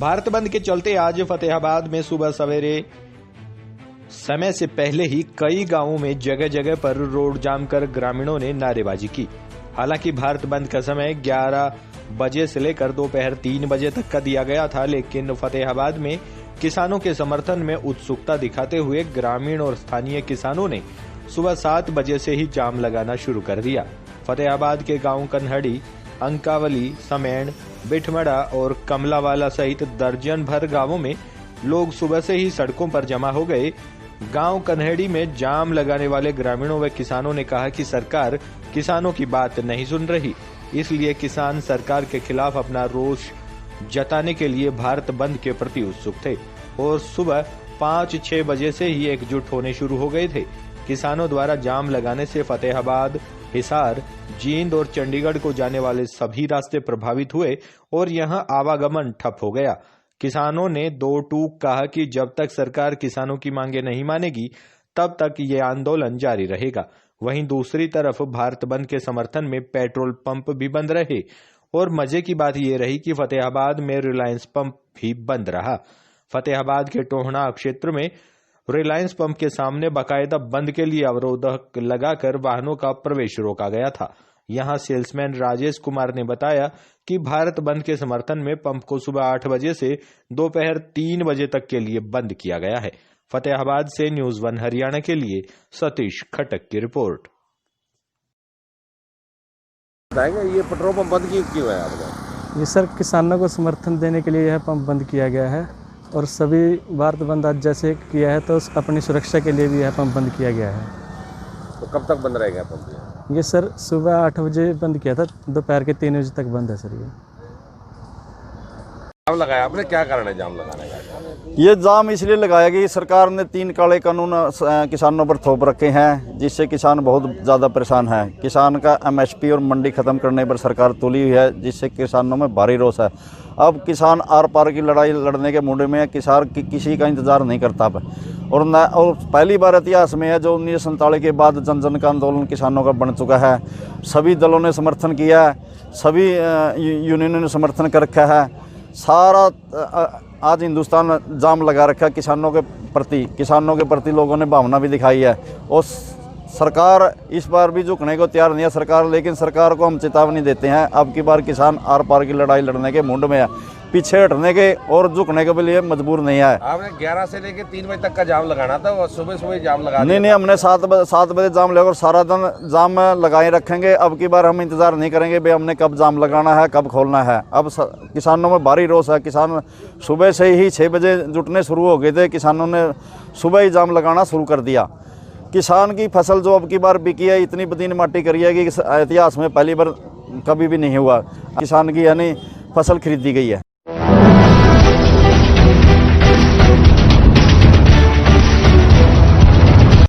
भारत बंद के चलते आज फतेहाबाद में सुबह सवेरे समय से पहले ही कई गांवों में जगह जगह पर रोड जाम कर ग्रामीणों ने नारेबाजी की। हालांकि भारत बंद का समय 11 बजे से लेकर दोपहर 3 बजे तक का दिया गया था, लेकिन फतेहाबाद में किसानों के समर्थन में उत्सुकता दिखाते हुए ग्रामीण और स्थानीय किसानों ने सुबह 7 बजे से ही जाम लगाना शुरू कर दिया। फतेहाबाद के गांव कन्हड़ी, अंकावली, समेण, बिठमड़ा और कमलावाला सहित दर्जन भर गांवों में लोग सुबह से ही सड़कों पर जमा हो गए। गांव कन्हड़ी में जाम लगाने वाले ग्रामीणों व किसानों ने कहा कि सरकार किसानों की बात नहीं सुन रही, इसलिए किसान सरकार के खिलाफ अपना रोष जताने के लिए भारत बंद के प्रति उत्सुक थे और सुबह 5-6 बजे से ही एकजुट होने शुरू हो गए थे। किसानों द्वारा जाम लगाने से फतेहाबाद, हिसार, जींद और चंडीगढ़ को जाने वाले सभी रास्ते प्रभावित हुए और यहां आवागमन ठप हो गया। किसानों ने दो टूक कहा कि जब तक सरकार किसानों की मांगे नहीं मानेगी तब तक ये आंदोलन जारी रहेगा। वहीं दूसरी तरफ भारत बंद के समर्थन में पेट्रोल पंप भी बंद रहे और मजे की बात यह रही कि फतेहाबाद में रिलायंस पंप भी बंद रहा। फतेहाबाद के टोहना क्षेत्र में रिलायंस पंप के सामने बाकायदा बंद के लिए अवरोधक लगाकर वाहनों का प्रवेश रोका गया था। यहां सेल्समैन राजेश कुमार ने बताया कि भारत बंद के समर्थन में पंप को सुबह 8 बजे से दोपहर 3 बजे तक के लिए बंद किया गया है। फतेहाबाद से न्यूज़ 1 हरियाणा के लिए सतीश खटक की रिपोर्ट। ये पेट्रोल पंप बंद क्यों है आपका? ये सर किसानों को समर्थन देने के लिए यह पंप बंद किया गया है और सभी भारत बंद आज जैसे किया है तो अपनी सुरक्षा के लिए भी यह पंप बंद किया गया है। तो कब तक बंद रहेगा पंप? ये सर सुबह 8 बजे बंद किया था, दोपहर के 3 बजे तक बंद है सर। ये जाम लगाया आपने, क्या कारण है जाम लगाने का? ये जाम इसलिए लगाया कि सरकार ने 3 काले कानून किसानों पर थोप रखे हैं, जिससे किसान बहुत ज़्यादा परेशान है। किसान का MSP और मंडी ख़त्म करने पर सरकार तुली हुई है, जिससे किसानों में भारी रोष है। अब किसान आर पार की लड़ाई लड़ने के मूड में है। किसान किसी का इंतज़ार नहीं करता अब और पहली बार इतिहास में है जो 1947 के बाद जन जन का आंदोलन किसानों का बन चुका है। सभी दलों ने समर्थन किया है, सभी यूनियनों ने समर्थन कर रखा है। सारा आज हिंदुस्तान जाम लगा रखा है किसानों के प्रति लोगों ने भावना भी दिखाई है और सरकार इस बार भी झुकने को तैयार नहीं है सरकार। लेकिन सरकार को हम चेतावनी देते हैं, अब की बार किसान आर पार की लड़ाई लड़ने के मूड में है, पीछे हटने के और झुकने के लिए मजबूर नहीं है। आपने 11 से लेकर 3 बजे तक का जाम लगाना था और सुबह सुबह जाम लगा नहीं, हमने 7 बजे जाम लगा और सारा दिन जाम लगाए रखेंगे। अब की बार हम इंतजार नहीं करेंगे भाई हमने कब जाम लगाना है, कब खोलना है। अब किसानों में भारी रोष है। किसान सुबह से ही 6 बजे जुटने शुरू हो गए थे। किसानों ने सुबह ही जाम लगाना शुरू कर दिया। किसान की फसल जो अब की बार बिकी है इतनी बदीन माटी करी है कि इतिहास में पहली बार कभी भी नहीं हुआ। किसान की यानी फसल खरीदी गई है।